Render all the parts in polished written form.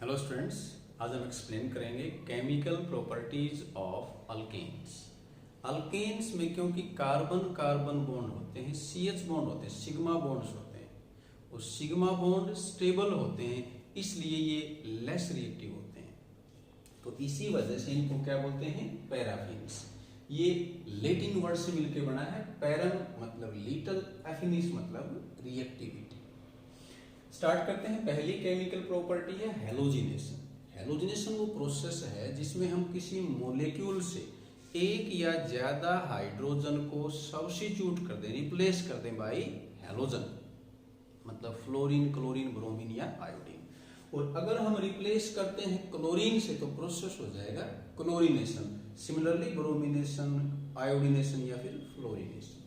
Hello students, आज हम explain करेंगे chemical properties of alkanes. Alkanes में क्योंकि कार्बन कार्बन बॉन्ड होते हैं, CH बॉन्ड होते हैं, सिग्मा बॉन्ड्स होते हैं, और सिग्मा बॉन्ड स्टेबल होते हैं, इसलिए ये लेस रिएक्टिव होते हैं। तो इसी वजह से इनको क्या बोलते हैं? पैराफिन्स। ये लैटिन वर्ड से मिलकर बना है। पैरम मतलब लिटिल, एफिनिस मतलब रिएक्टिविटी। स्टार्ट करते हैं। पहली केमिकल प्रॉपर्टी है हैलोजिनेशन। हैलोजिनेशन वो प्रोसेस है जिसमें हम किसी मॉलिक्यूल से एक या ज्यादा हाइड्रोजन को सब्स्टिट्यूट कर दें, रिप्लेस कर दें बाय हैलोजन, मतलब फ्लोरीन, क्लोरीन, ब्रोमीन या आयोडीन। और अगर हम रिप्लेस करते हैं क्लोरीन से तो प्रोसेस हो जाएगा क्लोरीनेशन। सिमिलरली ब्रोमिनेशन, आयोडीनेशन या फिर फ्लोरीनेशन।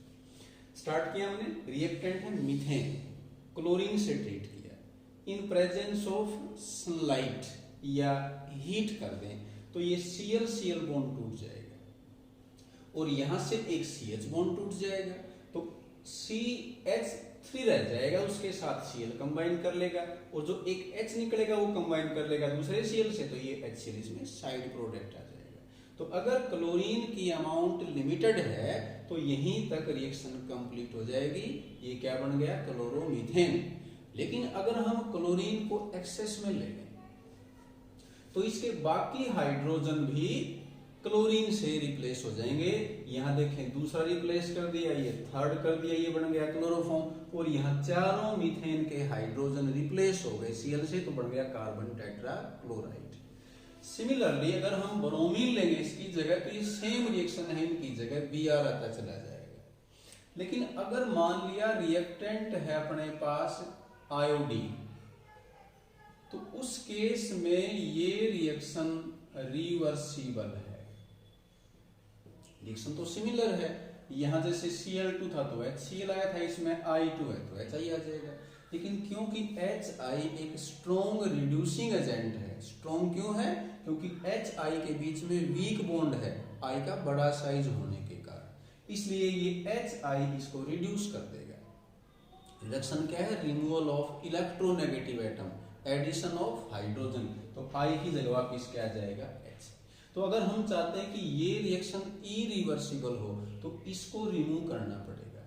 स्टार्ट किया हमने। रिएक्टेंट है मीथेन, क्लोरीन से ट्रीट किया। इन प्रेजेंस ऑफ सनलाइट या हीट कर दें तो ये Cl बॉन्ड टूट जाएगा और यहां से एक CH बॉन्ड टूट जाएगा तो CH3 रह जाएगा, उसके साथ Cl कंबाइन कर लेगा और जो एक H निकलेगा वो कंबाइन कर लेगा दूसरे Cl से, तो ये HCl इसमें साइड प्रोडक्ट आ जाएगा। तो अगर क्लोरीन की अमाउंट लिमिटेड है तो यहीं तक रिएक्शन कंप्लीट हो जाएगी। ये क्या बन गया? क्लोरोमीथेन। लेकिन अगर हम क्लोरीन को एक्सेस में ले लें तो इसके बाकी हाइड्रोजन भी क्लोरीन से रिप्लेस हो जाएंगे। यहां देखें, दूसरा रिप्लेस कर दिया, ये थर्ड कर दिया, ये बन गया क्लोरोफॉर्म। और यहां चारों मीथेन के हाइड्रोजन रिप्लेस हो गए Cl से, तो बन गया कार्बन टेट्रा क्लोराइड। सिमिलरली अगर हम ब्रोमीन लेंगे इसकी जगह तो ये सेम रिएक्शन है, इनकी जगह Br आता चला जाएगा। लेकिन अगर मान लिया रिएक्टेंट है अपने पास आयोडीन, तो उस केस में ये रिएक्शन रिवर्सिबल है। रिएक्शन तो सिमिलर है, यहां जैसे Cl2 था तो HCl आया था, इसमें I2 है तो HI आ जाएगा। लेकिन क्योंकि HI एक स्ट्रॉन्ग रिड्यूसिंग एजेंट है। स्ट्रॉन्ग क्यों है? क्योंकि HI के बीच में वीक बॉन्ड है I का बड़ा साइज होने के कारण, इसलिए ये HI इसको रिड्यूस कर देगा। रिडक्शन क्या है? Removal of electronegative atom, addition of hydrogen, तो I की जगह वापिस क्या आ जाएगा? H। तो अगर हम चाहते हैं कि ये रिएक्शन इरिवर्सिबल हो तो इसको रिमूव करना पड़ेगा।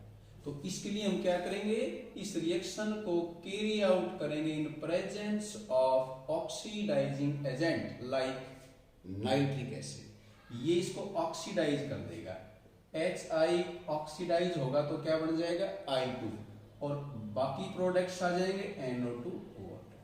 तो इसके लिए हम क्या करेंगे? इस रिएक्शन को कैरी आउट करेंगे in presence of oxidising agent like nitric acid. ये इसको ऑक्सीडाइज कर देगा। HI ऑक्सीडाइज होगा तो क्या बन जाएगा? I2, और बाकी प्रोडक्ट्स आ जाएंगे NO2 वाटर।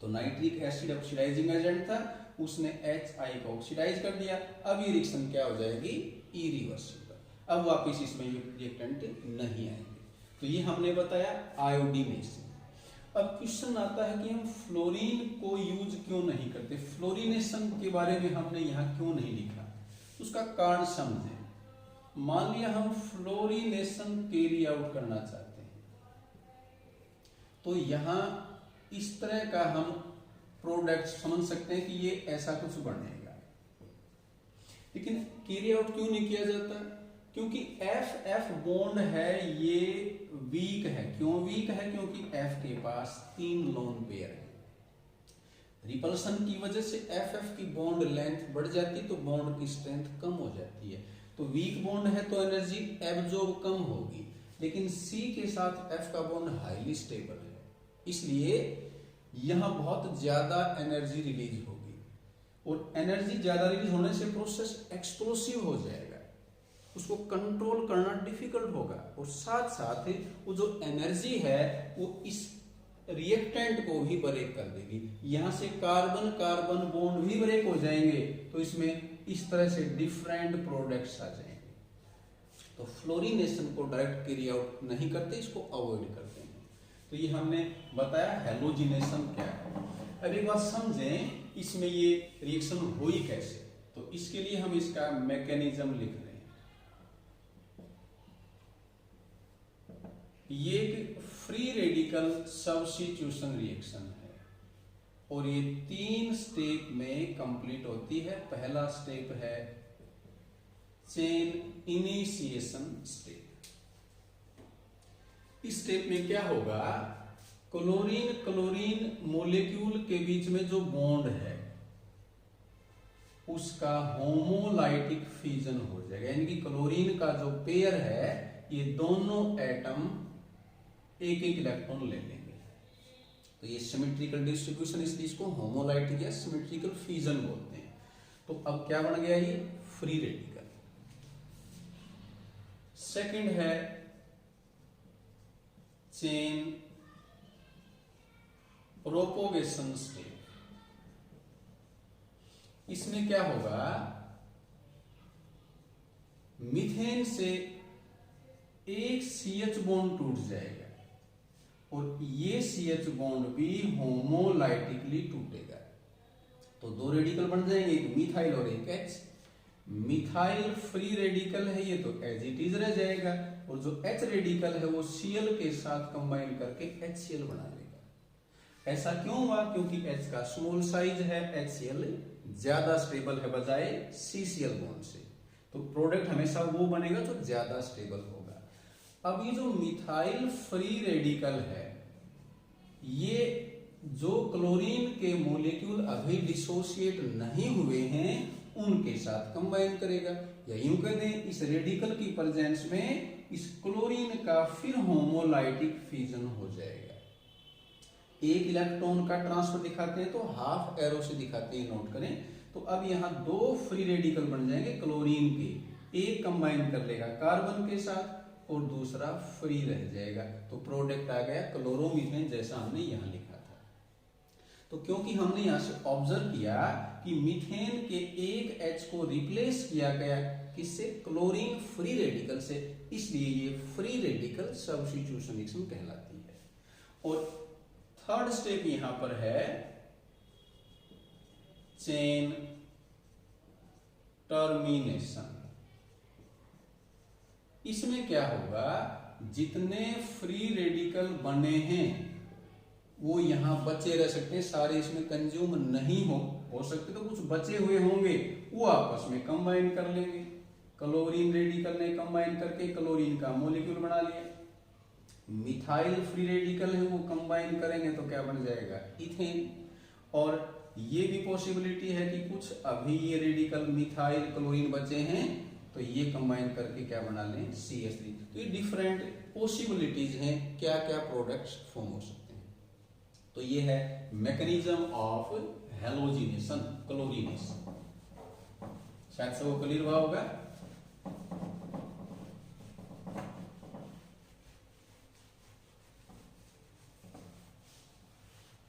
तो नाइट्रिक एसिड ऑक्सीडाइजिंग एजेंट था, उसने HI को ऑक्सीडाइज कर दिया। अब ये रिएक्शन क्या हो जाएगी? इरिवर्सिबल। अब वापस इसमें रिएक्टेंट नहीं आएंगे। तो ये हमने बताया आयोडीनेशन। अब क्वेश्चन आता है कि हम फ्लोरीन को यूज क्यों नहीं करते? फ्लोरीनेशन के बारे में हमने यहाँ क्यों नहीं लिखा? उसका कारण समझें। मान लिया हम फ्लोरीनेशन कैरी आउट करना चाहते हैं तो यहां इस तरह का हम प्रोडक्ट समझ सकते हैं कि ये ऐसा कुछ बनेगा। लेकिन कैरी आउट क्यों नहीं किया जाता? क्योंकि FF बॉन्ड है ये वीक है। क्यों वीक है? क्योंकि F के पास 3 लोन पेयर है। रिपल्सन की वजह से FF की बॉन्ड लेंथ बढ़ जाती तो बॉन्ड की स्ट्रेंथ कम हो जाती है। तो वीक बॉन्ड है तो एनर्जी एब्जॉर्ब कम होगी। लेकिन C के साथ F का बॉन्ड हाईली स्टेबल है, इसलिए यहां बहुत ज्यादा एनर्जी रिलीज होगी। और एनर्जी ज्यादा रिलीज होने से प्रोसेस एक्सप्लोसिव हो जाएगा, उसको कंट्रोल करना डिफिकल्ट होगा। और साथ साथ वो जो एनर्जी है वो इस रिएक्टेंट को भी ब्रेक कर देगी। यहां से कार्बन कार्बन बॉन्ड भी ब्रेक हो जाएंगे तो इसमें इस तरह से डिफरेंट प्रोडक्ट्स आ जाएंगे। तो फ्लोरीनेशन को डायरेक्ट कैरी आउट नहीं करते, इसको अवॉइड करते हैं। तो ये हमने बताया हैलोजिनेशन क्या है। अब एक बात समझें, इसमें ये रिएक्शन हुई कैसे? तो इसके लिए हम इसका मैकेनिज्म लिख रहे हैं। ये एक फ्री रेडिकल सब्स्टिट्यूशन रिएक्शन है और ये 3 स्टेप में कंप्लीट होती है। पहला स्टेप है चेन इनिशिएशन स्टेप। इस स्टेप में क्या होगा? क्लोरीन क्लोरीन मोलिक्यूल के बीच में जो बॉन्ड है उसका होमोलाइटिक फ्यूजन हो जाएगा, यानी कि क्लोरीन का जो पेयर है ये दोनों एटम एक एक इलेक्ट्रॉन ले लेंगे, तो ये सिमेट्रिकल डिस्ट्रीब्यूशन, इसलिए इसको होमोलाइटिक या सिमेट्रिकल फ्यूजन बोलते हैं। तो अब क्या बन गया ये फ्री रेडिकल। सेकंड है चेन प्रोपोगेशन स्टेप। इसमें क्या होगा, मीथेन से एक CH बॉन्ड टूट जाएगा और ये CH बॉन्ड भी होमोलाइटिकली टूटेगा, तो दो रेडिकल बन जाएंगे, एक मिथाइल और एक H। मिथाइल फ्री रेडिकल है ये, तो एज इट इज रह जाएगा, और जो H रेडिकल है वो Cl के साथ कंबाइन करके HCl बना लेगा। ऐसा क्यों हुआ, क्योंकि H का स्मॉल साइज है, HCl ज्यादा स्टेबल है बजाय CCl बॉन्ड से, तो प्रोडक्ट हमेशा वो बनेगा जो ज्यादा स्टेबल होगा। अब ये जो मिथाइल फ्री रेडिकल है ये जो क्लोरीन के मॉलिक्यूल अभी डिसोसिएट नहीं हुए हैं उनके साथ कंबाइन करेगा, या यूं कह दें इस रेडिकल की प्रेजेंस में इस क्लोरीन का फिर होमोलाइटिक फ्यूजन हो जाएगा। एक इलेक्ट्रॉन का ट्रांसफर दिखाते हैं तो हाफ एरो से दिखाते हैं, नोट करें। तो अब यहाँ दो फ्री रेडिकल बन जाएंगे क्लोरीन के, एक कंबाइन कर लेगा कार्बन के साथ और दूसरा फ्री रह जाएगा, तो प्रोडक्ट आ गया क्लोरोमीथेन, जैसा हमने यहाँ लिखा था। तो क्योंकि हमने यहाँ से ऑब्जर्व किया कि मीथेन के एक H को रिप्लेस किया गया किससे, क्लोरीन फ्री रेडिकल से, इसलिए ये फ्री रेडिकल सब्स्टिट्यूशन रिएक्शन कहलाती है। और थर्ड स्टेप यहां पर है चेन टर्मिनेशन। इसमें क्या होगा, जितने फ्री रेडिकल बने हैं वो यहां बचे रह सकते हैं, सारे इसमें कंज्यूम नहीं हो सकते, तो कुछ बचे हुए होंगे वो आपस में कंबाइन कर लेंगे। क्लोरीन रेडिकल ने कंबाइन करके क्लोरीन का मॉलिक्यूल बना लिया, मिथाइल फ्री रेडिकल है वो कंबाइन करेंगे तो क्या बन जाएगा, इथेन। और ये भी पॉसिबिलिटी है कि कुछ अभी ये रेडिकल मिथाइल क्लोरीन बचे हैं तो ये कंबाइन करके क्या बना लें, CH3। तो ये डिफरेंट पॉसिबिलिटीज हैं, क्या क्या प्रोडक्ट्स फॉर्म हो सकते हैं। तो ये है मैकेनिज्म ऑफ हेलोजिनेशन, क्लोरीनेशन। शायद से वो क्लियर हुआ होगा।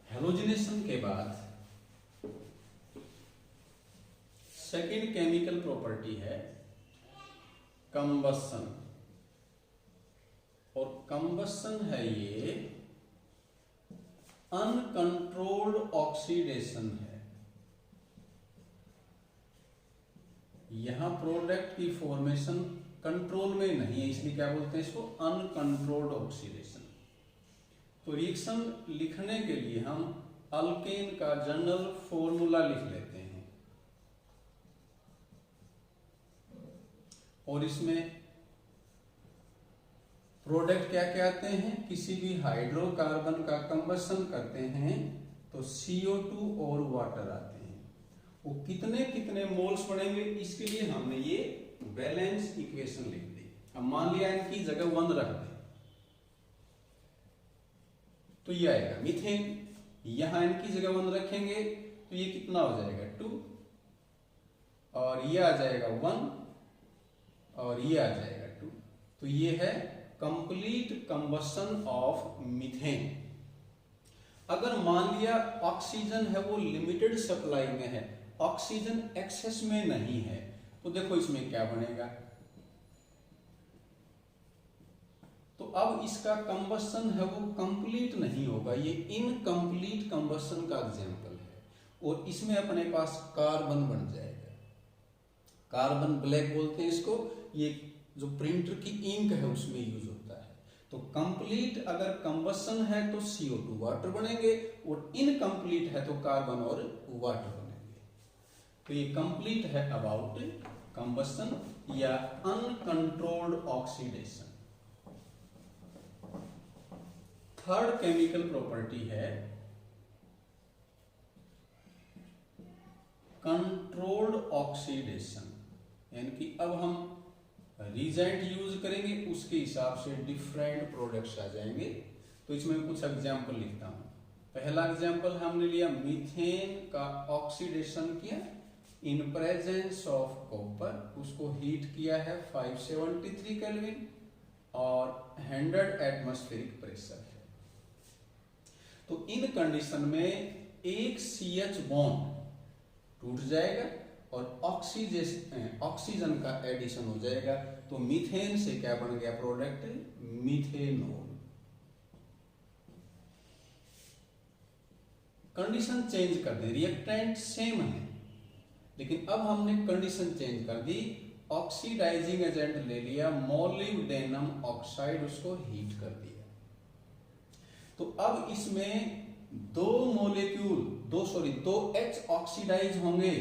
हेलोजिनेशन के बाद सेकेंड केमिकल प्रॉपर्टी है कंबसन, और कंबसन है ये अनकंट्रोल्ड ऑक्सीडेशन है। यहां प्रोडक्ट की फॉर्मेशन कंट्रोल में नहीं है, इसलिए क्या बोलते हैं इसको, अनकंट्रोल्ड ऑक्सीडेशन। तो रिएक्शन लिखने के लिए हम अल्केन का जनरल फॉर्मूला लिख लेते हैं, और इसमें प्रोडक्ट क्या क्या आते हैं, किसी भी हाइड्रोकार्बन का कंबसन करते हैं तो CO2 और वाटर आते हैं। वो कितने कितने मोल्स बनेंगे, इसके लिए हमने ये बैलेंस इक्वेशन लिख दी। अब मान लिया इनकी जगह 1 रख दें तो ये आएगा मीथेन, यहां इनकी जगह 1 रखेंगे तो ये कितना हो जाएगा 2, और ये आ जाएगा 1 और ये आ जाएगा 2। तो ये है कंप्लीट कंबसन ऑफ मीथेन। अगर मान लिया ऑक्सीजन है वो लिमिटेड सप्लाई में है, ऑक्सीजन एक्सेस में नहीं है, तो देखो इसमें क्या बनेगा, तो अब इसका कंबसन है वो कंप्लीट नहीं होगा, ये इनकम्प्लीट कंबसन का एग्जांपल है। और इसमें अपने पास कार्बन बन जाएगा, कार्बन ब्लैक बोलते हैं इसको, ये जो प्रिंटर की इंक है उसमें यूज होता है। तो कंप्लीट अगर कंबसन है तो CO2 वाटर बनेंगे, और इनकम्प्लीट है तो कार्बन और वाटर बनेंगे। तो ये कंप्लीट है अबाउट कंबसन या uncontrolled oxidation. Third chemical property है कंट्रोल्ड ऑक्सीडेशन, यानी कि अब हम रीजेंट यूज करेंगे, उसके हिसाब से डिफरेंट प्रोडक्ट्स आ जाएंगे। तो इसमें कुछ एग्जांपल लिखता हूं। पहला एग्जांपल हमने लिया, मीथेन का ऑक्सीडेशन किया इन प्रेजेंस ऑफ कॉपर, उसको हीट किया है 573 केल्विन और 100 एटमॉस्फेरिक प्रेशर है। तो इन कंडीशन में एक CH बॉन्ड टूट जाएगा और ऑक्सीजन का एडिशन हो जाएगा। तो मीथेन से क्या बन गया प्रोडक्ट, मीथेनॉल। कंडीशन चेंज कर दी, रिएक्टेंट सेम है लेकिन अब हमने कंडीशन चेंज कर दी, ऑक्सीडाइजिंग एजेंट ले लिया मोलिब्डेनम ऑक्साइड, उसको हीट कर दिया। तो अब इसमें दो H ऑक्सीडाइज होंगे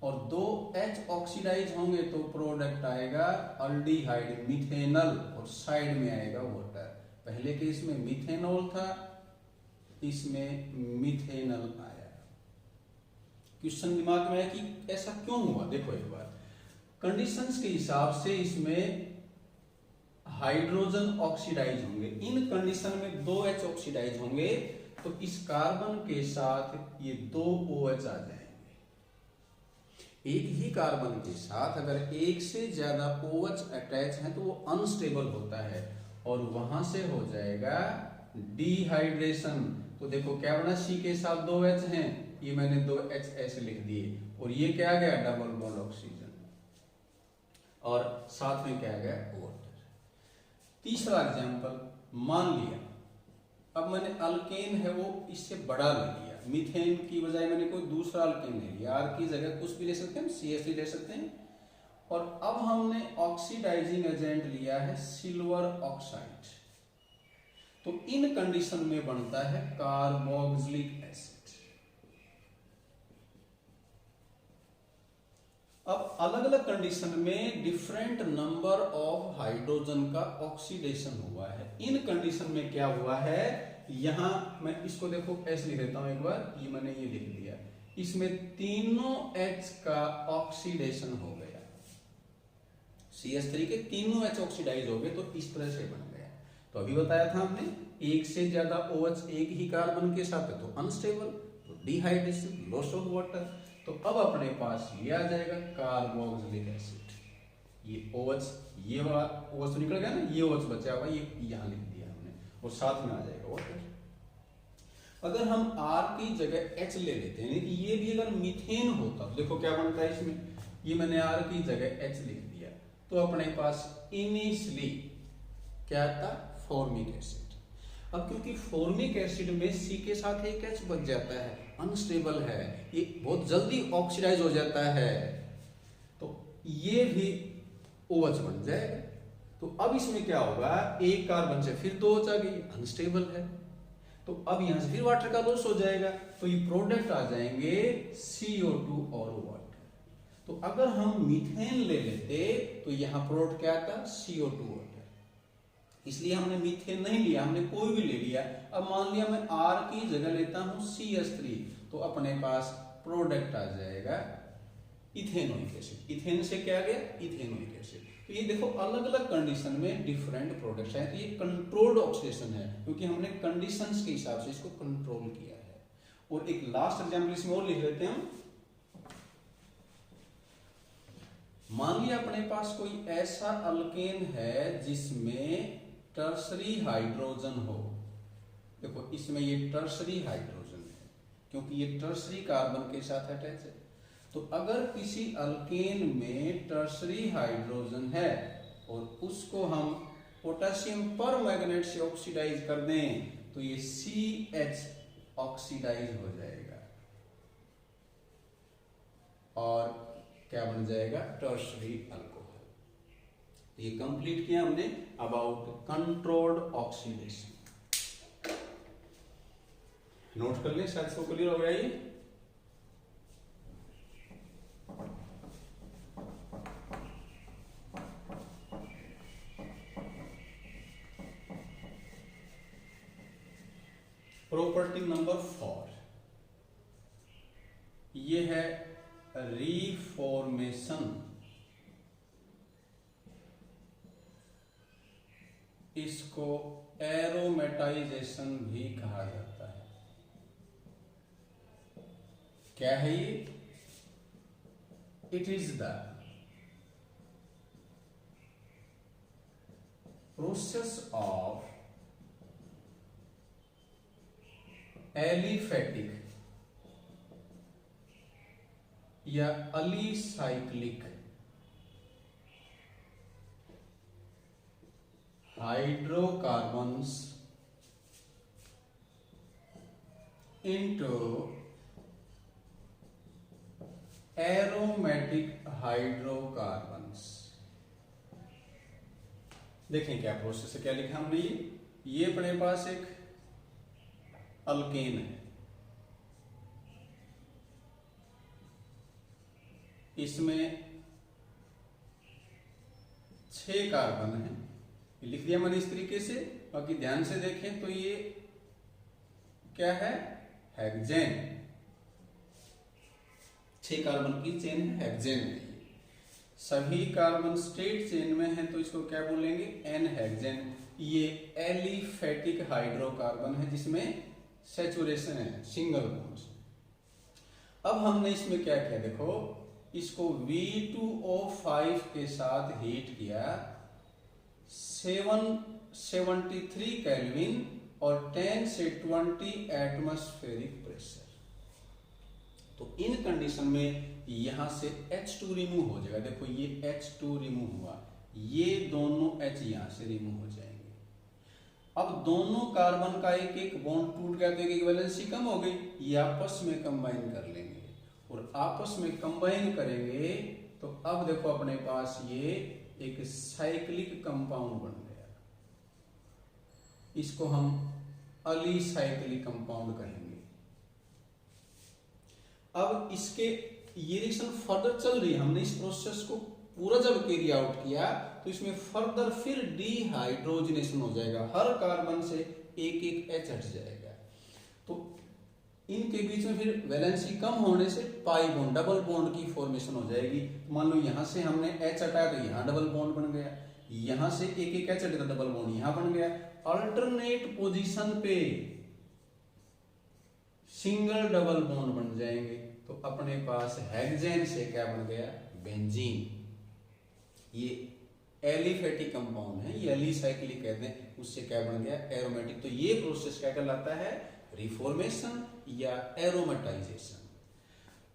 और 2 H ऑक्सीडाइज होंगे तो प्रोडक्ट आएगा अल्डिहाइड मिथेनल और साइड में आएगा वाटर। पहले केस में मिथेनॉल था, इसमें मिथेनल आया। क्वेश्चन दिमाग में है कि ऐसा क्यों हुआ। देखो एक बार कंडीशंस के हिसाब से इसमें हाइड्रोजन ऑक्सीडाइज होंगे, इन कंडीशन में 2 H ऑक्सीडाइज होंगे तो इस कार्बन के साथ ये 2 OH आ जाएंगे। एक ही कार्बन के साथ अगर एक से ज्यादा OH अटैच है तो वो अनस्टेबल होता है और वहां से हो जाएगा डिहाइड्रेशन। तो देखो क्या बना, C के साथ 2 H हैं, ये मैंने 2 H ऐसे लिख दिए और ये क्या आ गया डबल बॉन्ड ऑक्सीजन और साथ में क्या आ गया वाटर। तीसरा एग्जांपल, मान लिया अब मैंने अल्केन है वो इससे बड़ा ले लिया, मीथेन की बजाय मैंने कोई दूसरा अल्केन ले लिया, R की जगह कुछ भी ले सकते हैं, CH3 ले सकते हैं। और अब हमने ऑक्सीडाइजिंग एजेंट लिया है सिल्वर ऑक्साइड, तो इन कंडीशन में बनता है कार्बोक्सिलिक एसिड। अब अलग अलग कंडीशन में डिफरेंट नंबर ऑफ हाइड्रोजन का ऑक्सीडेशन हुआ है। इन कंडीशन में क्या हुआ है, यहां मैं इसको देखो ऐसे लिख देता हूं एक बार, ये मैंने ये लिख दिया, इसमें तीनों H का ऑक्सीडेशन हो गया, CH3 के तीनों H ऑक्सीडाइज हो गए तो इस तरह से बन गया। तो अभी बताया था हमने, एक से ज्यादा OH एक ही कार्बन के साथ है तो अनस्टेबल, तो डिहाइड्रेशन, लॉस ऑफ वाटर। तो अब अपने पास ये आ जाएगा कार्बोक्सिलिक एसिड, ये OH, ये वाला OH तो निकल गया ना, ये OH बचा हुआ ये यहां लिख दिया हमने और साथ में आ जाएगा वाटर। अगर हम R की जगह H ले लेते हैं कि ये भी अगर मीथेन होता तो देखो क्या बनता है इसमें, ये मैंने R की जगह H लिख दिया तो अपने पास इनिशियली क्या था फॉर्मिक एसिड। अब क्योंकि फॉर्मिक एसिड में C के साथ एक H बच जाता है, अनस्टेबल है, ये बहुत जल्दी ऑक्सीडाइज हो जाता है तो ये भी OH बन जाएगा। तो अब इसमें क्या होगा, एक कार्बन से फिर 2 OH आ गई, अनस्टेबल है, तो अब यहां से फिर वाटर का लॉस हो जाएगा तो ये प्रोडक्ट आ जाएंगे CO2 और वाटर। तो अगर हम मीथेन ले लेते तो यहां प्रोडक्ट क्या आता, CO2 वाटर, इसलिए हमने मीथेन नहीं लिया, हमने कोई भी ले लिया। अब मान लिया मैं R की जगह लेता हूं CH3 तो अपने पास प्रोडक्ट आ जाएगा इथेनोइक एसिड। इथेन से क्या गया, इथेनोइक एसिड। तो ये देखो अलग अलग कंडीशन में डिफरेंट प्रोडक्ट्स हैं, तो ये कंट्रोल्ड ऑक्सीडेशन है क्योंकि हमने कंडीशंस के हिसाब से इसको कंट्रोल किया है। और एक लास्ट एग्जांपल इसमें और लिख लेते हैं, मान लिया अपने पास कोई ऐसा अल्केन है जिसमें टर्सरी हाइड्रोजन हो, देखो इसमें ये टर्सरी हाइड्रोजन है क्योंकि ये टर्सरी कार्बन के साथ अटैच है। तो अगर किसी अल्केन में टर्सरी हाइड्रोजन है और उसको हम पोटेशियम पर मैग्नेट से ऑक्सीडाइज कर दें तो ये CH ऑक्सीडाइज हो जाएगा और क्या बन जाएगा, टर्सरी अल्कोहल। ये कंप्लीट किया हमने अबाउट कंट्रोल्ड ऑक्सीडेशन। नोट कर ले, शायद सो क्लियर हो गया ये। नंबर 4, ये है रीफॉर्मेशन। इसको एरोमेटाइजेशन भी कहा जाता है। क्या है ये? It is the process of aliphatic या अलीसाइक्लिक हाइड्रोकार्बन्स into एरोमेटिक हाइड्रोकार्बन्स। देखें क्या प्रोसेस है, क्या लिखा हमने, ये अपने पास एक अल्केन है, इसमें 6 कार्बन है, लिख दिया मैंने इस तरीके से। बाकी ध्यान से देखें तो ये क्या है, हेक्सेन, 6 कार्बन की चेन है, हेक्सेन है। सभी कार्बन स्ट्रेट चेन में है तो इसको क्या बोलेंगे, एन हेक्सेन। ये एलिफेटिक हाइड्रोकार्बन है जिसमें सैचुरेशन है, सिंगल बॉन्ड्स। अब हमने इसमें क्या किया, देखो इसको V2O5 के साथ हीट किया 773 केल्विन और 10 से 20 एटमॉस्फेरिक प्रेशर। तो इन कंडीशन में यहां से H2 रिमूव हो जाएगा। देखो ये H2 रिमूव हुआ, ये दोनों H यहां से रिमूव हो जाएंगे। अब दोनों कार्बन का एक एक बॉन्ड टूट गया तो एक वैलेंसी कम हो गई, ये आपस में कंबाइन कर लेंगे और आपस में कंबाइन करेंगे तो अब देखो अपने पास ये एक साइक्लिक कंपाउंड बन गया। इसको हम अलीसाइक्लिक कंपाउंड कहेंगे। अब इसके ये रिएक्शन फर्दर चल रही है, हमने इस प्रोसेस को पूरा जब कैरी आउट किया तो इसमें फर्दर फिर डिहाइड्रोजनेशन हो जाएगा, हर कार्बन से एक एक H हट जाएगा। तो इनके बीच में फिर वैलेंसी कम होने से पाई बॉन्ड, डबल बॉन्ड की फॉर्मेशन हो जाएगी। मान लो यहां से हमने H हटाया तो यहां डबल बॉन्ड बन गया, यहां से एक एक H हटा तो डबल बॉन्ड यहां बन गया। अल्टरनेट पोजीशन पे सिंगल डबल बॉन्ड बन जाएंगे तो अपने पास हेक्सेन से क्या बन गया, बेंजीन। ये एलिफेटिक कंपाउंड है, ये एलिसाइक्लिक कहते हैं, उससे क्या बन गया, एरोमेटिक। तो ये प्रोसेस क्या कहलाता है, रिफॉर्मेशन या एरोमेटाइजेशन।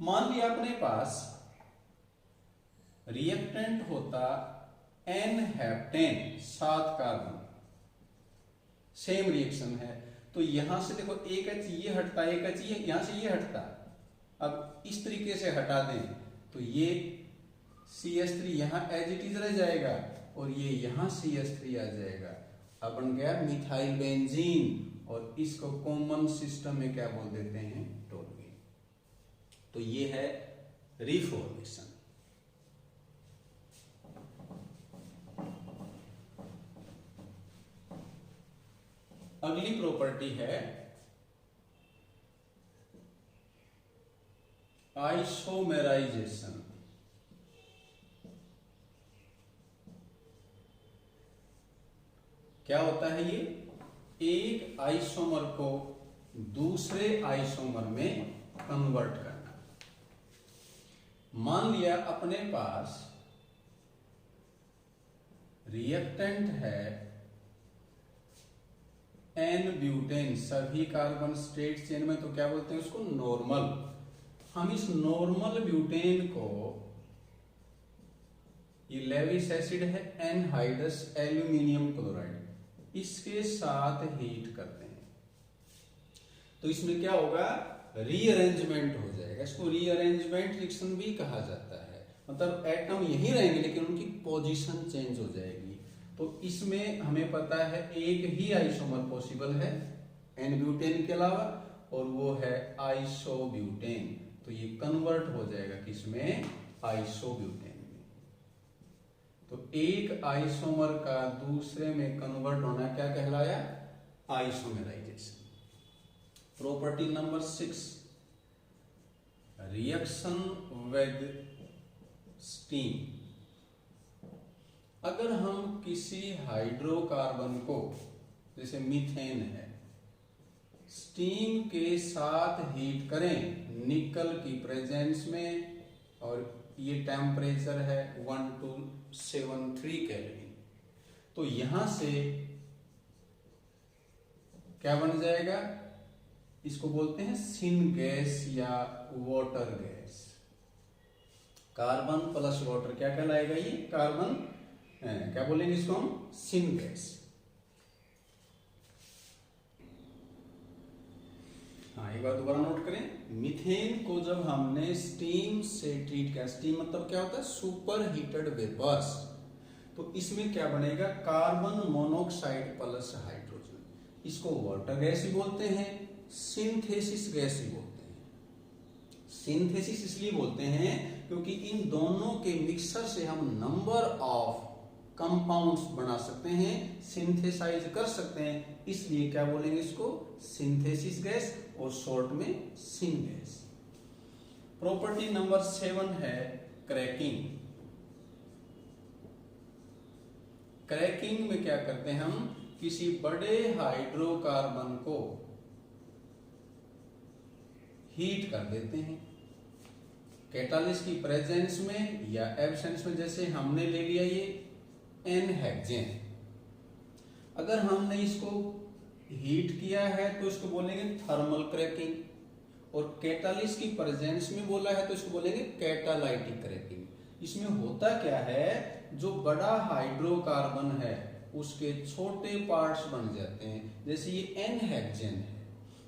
मान लिया अपने पास रिएक्टेंट होता n heptane, 7 carbon, same reaction है तो यहां से देखो एक H ये हटता, एक H ये यहां से ये हटता। अब इस तरीके से हटा दें तो ये CH3 यहां एज इट इज रह जाएगा और ये यहां CH3 आ जाएगा। अब बन गया मिथाइल बेंजीन और इसको कॉमन सिस्टम में क्या बोल देते हैं, टोलुइन। तो ये है रिफॉर्मेशन। अगली प्रॉपर्टी है आइसोमेराइजेशन। क्या होता है ये, एक आइसोमर को दूसरे आइसोमर में कन्वर्ट करना। मान लिया अपने पास रिएक्टेंट है एन ब्यूटेन, सभी कार्बन स्ट्रेट चेन में, तो क्या बोलते हैं उसको, नॉर्मल। हम इस नॉर्मल ब्यूटेन को, ये लेविस एसिड है एनहाइड्रस एल्यूमिनियम क्लोराइड, इसके साथ हीट करते हैं तो इसमें क्या होगा, रीअरेंजमेंट हो जाएगा। इसको रीअरेंजमेंट रिएक्शन भी कहा जाता है, मतलब एटम यही रहेंगे लेकिन उनकी पोजीशन चेंज हो जाएगी। तो इसमें हमें पता है एक ही आइसोमर पॉसिबल है एन ब्यूटेन के अलावा और वो है आइसोब्यूटेन। तो ये कन्वर्ट हो जाएगा किसमें, आइसोब्यूटेन में। तो एक आइसोमर का दूसरे में कन्वर्ट होना क्या कहलाया, isomerisation. Property number 6, reaction with steam. अगर हम किसी हाइड्रोकार्बन को, जैसे मीथेन है, स्टीम के साथ हीट करें निकल की प्रेजेंस में, और ये टेम्परेचर है 1273 केल्विन, तो यहां से क्या बन जाएगा, इसको बोलते हैं सिन गैस या water gas. Carbon plus water क्या कहलाएगा, ये कार्बन, क्या बोलेंगे इसको हम, सिन गैस। हाँ, एक बार दोबारा नोट करें, मीथेन को जब हमने स्टीम से ट्रीट किया, स्टीम मतलब क्या होता है, सुपर हीटेड वेपर्स, तो इसमें क्या बनेगा, कार्बन मोनोऑक्साइड प्लस हाइड्रोजन, इसको वाटर गैस भी बोलते हैं, सिंथेसिस गैस भी बोलते हैं। सिंथेसिस इसलिए बोलते हैं क्योंकि इन दोनों के मिक्सर से हम नंबर ऑफ कंपाउंड्स बना सकते हैं, सिंथेसाइज कर सकते हैं, इसलिए क्या बोलेंगे इसको, सिंथेसिस गैस, और शॉर्ट में सिन गैस। प्रॉपर्टी नंबर 7 है क्रैकिंग। क्रैकिंग में क्या करते हैं, हम किसी बड़े हाइड्रोकार्बन को हीट कर देते हैं कैटालिस्ट की प्रेजेंस में या एब्सेंस में। जैसे हमने ले लिया ये एन हेक्सेन, अगर हमने इसको हीट किया है तो इसको बोलेंगे थर्मल क्रैकिंग, और कैटालिस्ट की प्रेजेंस में बोला है तो इसको बोलेंगे कैटालाइटिक क्रैकिंग। इसमें होता क्या है, जो बड़ा हाइड्रोकार्बन है उसके छोटे पार्ट्स बन जाते हैं, जैसे ये एन हेक्सेन है,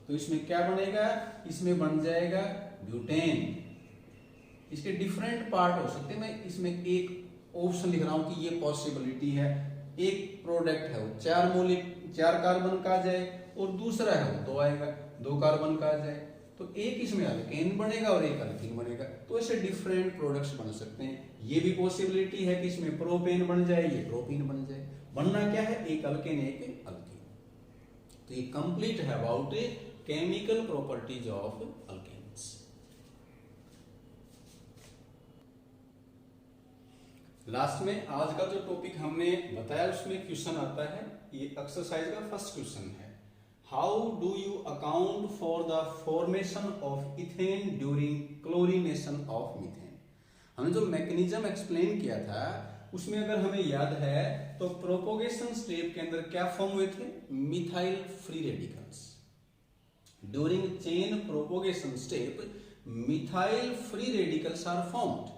तो इसमें क्या बनेगा, इसमें बन जाएगा ब्यूटेन। इसके डिफरेंट पार्ट हो सकते हैं, मैं इसमें एक ऑप्शन लिख रहा हूं कि ये पॉसिबिलिटी है, एक प्रोडक्ट है वो 4 कार्बन का आ जाए, और दूसरा है वो 2 आएगा, 2 कार्बन का आ जाए, तो एक इसमें अल्केन बनेगा और एक अल्कीन बनेगा, तो ऐसे डिफरेंट प्रोडक्ट्स बन सकते हैं। ये भी पॉसिबिलिटी है कि इसमें प्रोपेन बन जाए, ये प्रोपीन बन जाए। बनना क्या है, एक अल्केन एक अल्कीन। तो ये कंप्लीट है about chemical properties of alkanes. Last में आज का जो टॉपिक हमने बताया उसमें क्वेश्चन आता है, ये एक्सरसाइज का फर्स्ट क्वेश्चन है, how do you account for the formation of ethane during chlorination of methane. हमने जो मैकेनिज्म एक्सप्लेन किया था उसमें अगर हमें याद है तो प्रोपोगेशन स्टेप के अंदर क्या फॉर्म हुए थे, methyl free radicals. During chain propagation step methyl free radicals are formed,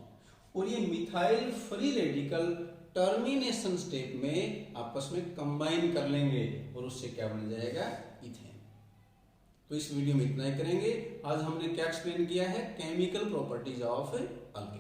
और ये methyl free radical termination step में आपस में कंबाइन कर लेंगे और उससे क्या बन जाएगा, इथेन। तो इस वीडियो में इतना ही करेंगे। आज हमने क्या एक्सप्लेन किया है, केमिकल प्रॉपर्टीज ऑफ अल्केन।